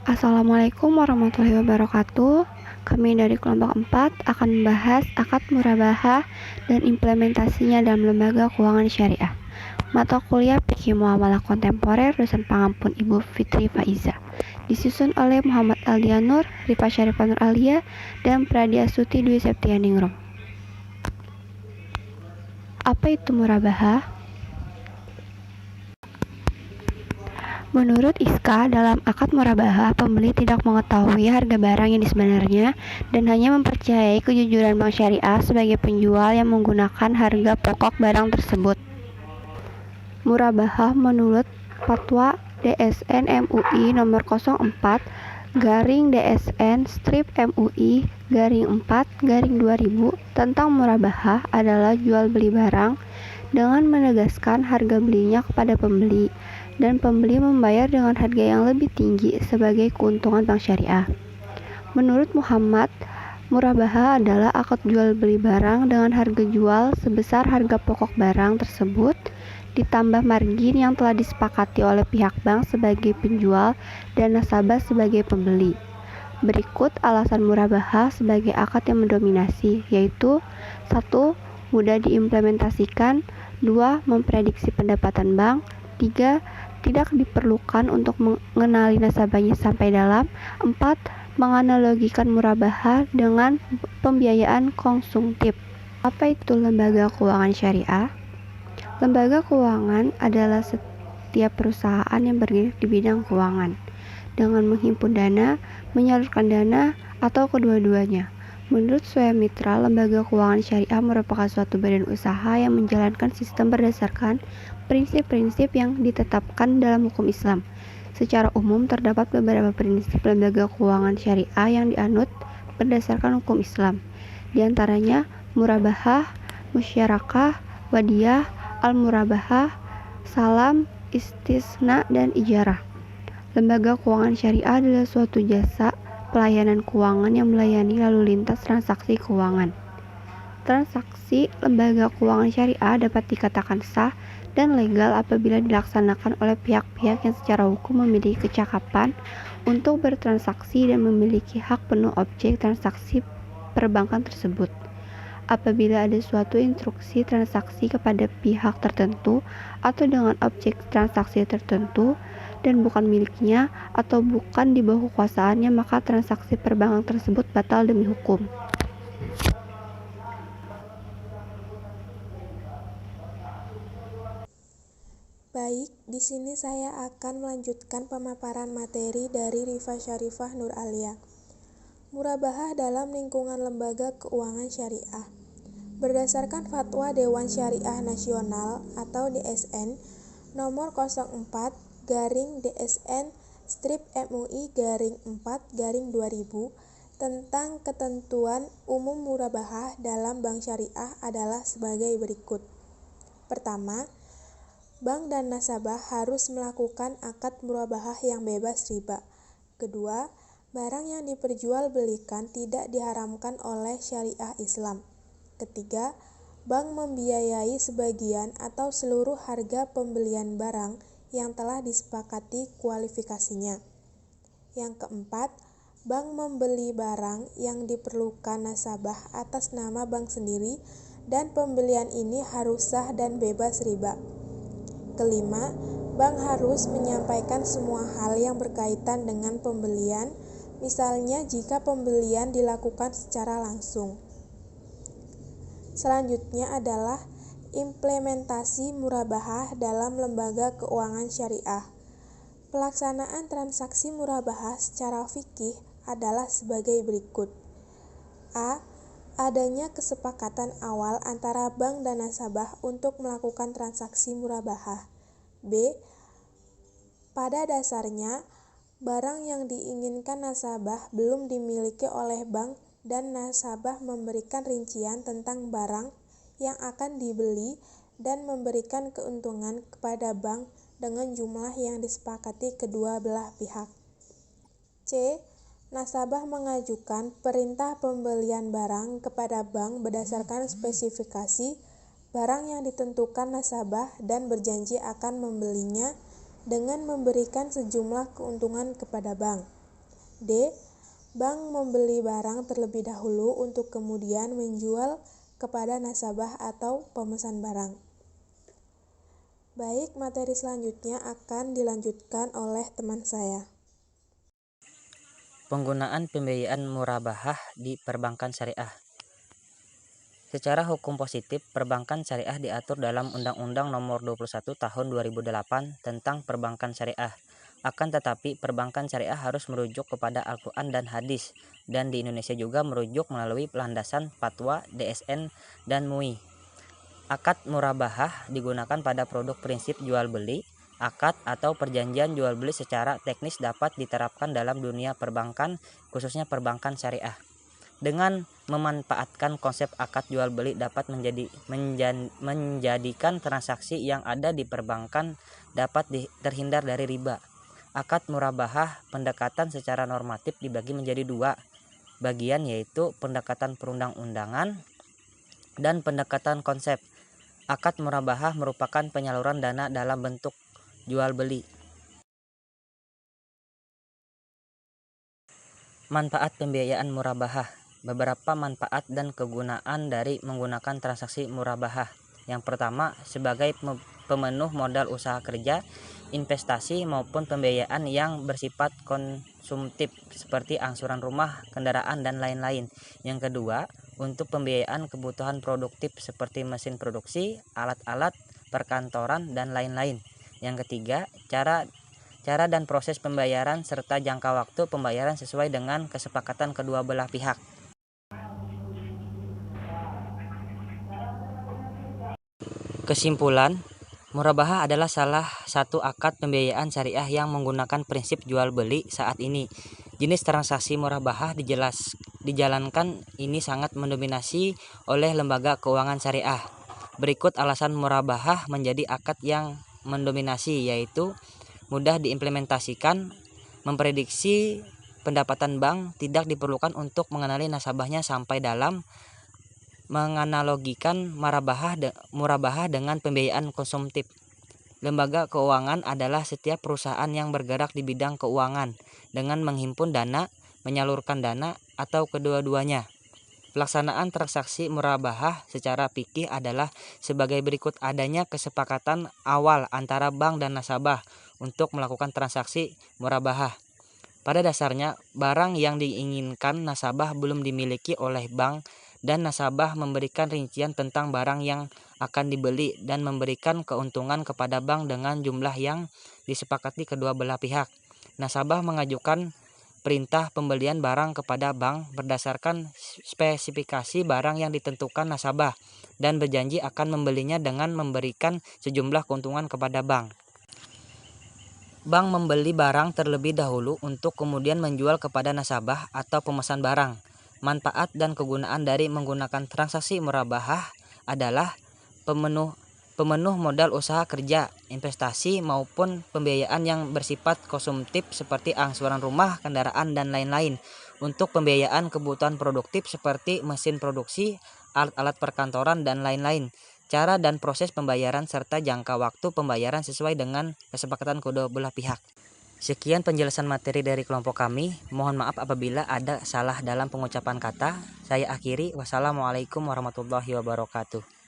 Assalamualaikum warahmatullahi wabarakatuh. Kami dari kelompok 4 akan membahas akad murabahah dan implementasinya dalam lembaga keuangan syariah. Mata kuliah Fikih Muamalah Kontemporer dosen pengampun Ibu Fitri Faiza. Disusun oleh Muhammad Aldianur, Rifa Syarifah Nur Alia, dan Pradia Suti Dwi Septianingrum. Apa itu murabahah? Menurut Iska, dalam akad murabahah, pembeli tidak mengetahui harga barang yang sebenarnya dan hanya mempercayai kejujuran bank syariah sebagai penjual yang menggunakan harga pokok barang tersebut. Murabahah menurut Fatwa DSN MUI nomor 04/DSN-MUI-4/2000 tentang murabahah adalah jual beli barang dengan menegaskan harga belinya kepada pembeli dan pembeli membayar dengan harga yang lebih tinggi sebagai keuntungan bank syariah. Menurut Muhammad, murabahah adalah akad jual beli barang dengan harga jual sebesar harga pokok barang tersebut ditambah margin yang telah disepakati oleh pihak bank sebagai penjual dan nasabah sebagai pembeli. Berikut alasan murabahah sebagai akad yang mendominasi, yaitu 1. Mudah diimplementasikan, 2. Memprediksi pendapatan bank, 3. Tidak diperlukan untuk mengenali nasabahnya sampai dalam, 4. Menganalogikan murabahah dengan pembiayaan konsumtif. Apa itu lembaga keuangan syariah? Lembaga keuangan adalah setiap perusahaan yang bergerak di bidang keuangan dengan menghimpun dana, menyalurkan dana, atau kedua-duanya. Menurut Swaya Mitra, lembaga keuangan syariah merupakan suatu badan usaha yang menjalankan sistem berdasarkan prinsip-prinsip yang ditetapkan dalam hukum Islam. Secara umum, terdapat beberapa prinsip lembaga keuangan syariah yang dianut berdasarkan hukum Islam. Di antaranya, murabahah, musyarakah, wadiyah, al-murabahah, salam, istisna, dan ijarah. Lembaga keuangan syariah adalah suatu jasa pelayanan keuangan yang melayani lalu lintas transaksi keuangan. Transaksi lembaga keuangan syariah dapat dikatakan sah dan legal apabila dilaksanakan oleh pihak-pihak yang secara hukum memiliki kecakapan untuk bertransaksi dan memiliki hak penuh objek transaksi perbankan tersebut. Apabila ada suatu instruksi transaksi kepada pihak tertentu atau dengan objek transaksi tertentu dan bukan miliknya atau bukan di bawah kekuasaannya, maka transaksi perbankan tersebut batal demi hukum. Baik, di sini saya akan melanjutkan pemaparan materi dari Rifa Syarifah Nur Alia. Murabahah dalam lingkungan lembaga keuangan syariah. Berdasarkan Fatwa Dewan Syariah Nasional atau DSN nomor 04/DSN-MUI-4/2000 tentang ketentuan umum murabahah dalam bank syariah adalah sebagai berikut. Pertama, bank dan nasabah harus melakukan akad murabahah yang bebas riba. Kedua, barang yang diperjualbelikan tidak diharamkan oleh syariah Islam. Ketiga, bank membiayai sebagian atau seluruh harga pembelian barang yang telah disepakati kualifikasinya. Yang keempat, bank membeli barang yang diperlukan nasabah atas nama bank sendiri dan pembelian ini harus sah dan bebas riba. Kelima, bank harus menyampaikan semua hal yang berkaitan dengan pembelian, misalnya jika pembelian dilakukan secara langsung. Selanjutnya adalah implementasi murabahah dalam lembaga keuangan syariah. Pelaksanaan transaksi murabahah secara fikih adalah sebagai berikut. A. Adanya kesepakatan awal antara bank dan nasabah untuk melakukan transaksi murabahah. B. Pada dasarnya, barang yang diinginkan nasabah belum dimiliki oleh bank dan nasabah memberikan rincian tentang barang yang akan dibeli dan memberikan keuntungan kepada bank dengan jumlah yang disepakati kedua belah pihak. C. Nasabah mengajukan perintah pembelian barang kepada bank berdasarkan spesifikasi barang yang ditentukan nasabah dan berjanji akan membelinya dengan memberikan sejumlah keuntungan kepada bank. D. Bank membeli barang terlebih dahulu untuk kemudian menjual kepada nasabah atau pemesan barang. Baik, materi selanjutnya akan dilanjutkan oleh teman saya. Penggunaan pembiayaan murabahah di perbankan syariah. Secara hukum positif, perbankan syariah diatur dalam Undang-Undang Nomor 21 Tahun 2008 tentang Perbankan Syariah. Akan tetapi, perbankan syariah harus merujuk kepada Al-Quran dan hadis, dan di Indonesia juga merujuk melalui landasan fatwa DSN dan MUI. Akad murabahah digunakan pada produk prinsip jual beli. Akad atau perjanjian jual beli secara teknis dapat diterapkan dalam dunia perbankan, khususnya perbankan syariah. Dengan memanfaatkan konsep akad jual beli dapat menjadikan transaksi yang ada di perbankan dapat terhindar dari riba. Akad murabahah pendekatan secara normatif dibagi menjadi dua bagian, yaitu pendekatan perundang-undangan dan pendekatan konsep. Akad murabahah merupakan penyaluran dana dalam bentuk jual beli. Manfaat pembiayaan murabahah. Beberapa manfaat dan kegunaan dari menggunakan transaksi murabahah. Yang pertama, sebagai pemenuh modal usaha kerja, investasi maupun pembiayaan yang bersifat konsumtif seperti angsuran rumah, kendaraan, dan lain-lain. Yang kedua, untuk pembiayaan kebutuhan produktif seperti mesin produksi, alat-alat perkantoran, dan lain-lain. Yang ketiga, cara dan proses pembayaran serta jangka waktu pembayaran sesuai dengan kesepakatan kedua belah pihak. Kesimpulan, murabahah adalah salah satu akad pembiayaan syariah yang menggunakan prinsip jual beli saat ini. Jenis transaksi murabahah dijalankan ini sangat mendominasi oleh lembaga keuangan syariah. Berikut alasan murabahah menjadi akad yang mendominasi, yaitu mudah diimplementasikan, memprediksi pendapatan bank, tidak diperlukan untuk mengenali nasabahnya sampai dalam, menganalogikan murabahah dengan pembiayaan konsumtif. Lembaga keuangan adalah setiap perusahaan yang bergerak di bidang keuangan dengan menghimpun dana, menyalurkan dana, atau kedua-duanya. Pelaksanaan transaksi murabahah secara fikih adalah sebagai berikut: adanya kesepakatan awal antara bank dan nasabah untuk melakukan transaksi murabahah. Pada dasarnya, barang yang diinginkan nasabah belum dimiliki oleh bank, dan nasabah memberikan rincian tentang barang yang akan dibeli dan memberikan keuntungan kepada bank dengan jumlah yang disepakati kedua belah pihak. Nasabah mengajukan perintah pembelian barang kepada bank berdasarkan spesifikasi barang yang ditentukan nasabah dan berjanji akan membelinya dengan memberikan sejumlah keuntungan kepada bank. Bank membeli barang terlebih dahulu untuk kemudian menjual kepada nasabah atau pemesan barang. Manfaat dan kegunaan dari menggunakan transaksi murabahah adalah pemenuh modal usaha kerja, investasi maupun pembiayaan yang bersifat konsumtif seperti angsuran rumah, kendaraan, dan lain-lain. Untuk pembiayaan kebutuhan produktif seperti mesin produksi, alat-alat perkantoran, dan lain-lain. Cara dan proses pembayaran serta jangka waktu pembayaran sesuai dengan kesepakatan kedua belah pihak. Sekian penjelasan materi dari kelompok kami. Mohon maaf apabila ada salah dalam pengucapan kata. Saya akhiri. Wassalamualaikum warahmatullahi wabarakatuh.